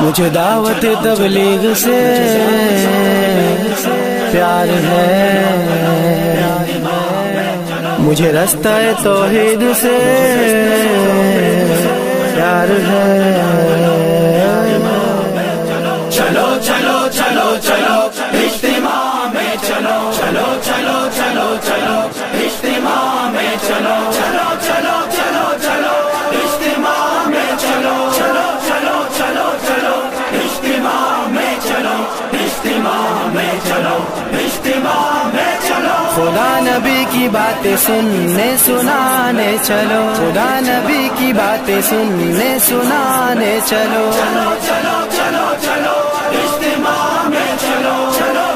مجھے دعوت تبلیغ سے پیار ہے، مجھے رستہ توحید سے پیار ہے۔ چلو چلو چلو چلو اجتماع میں چلو، چلو چلو چلو چلو اجتماع میں چلو، چلو چلو چلو چلو اجتماع میں چلو، چلو چلو چلو چلو اجتماع میں چلو، اجتماع میں چلو، اجتماع میں چلو۔ خدا نبی کی باتیں سننے سنانے چلو، خدا نبی کی باتیں سننے سنانے چلو، چلو چلو چلو چلو اجتماع میں چلو، چلو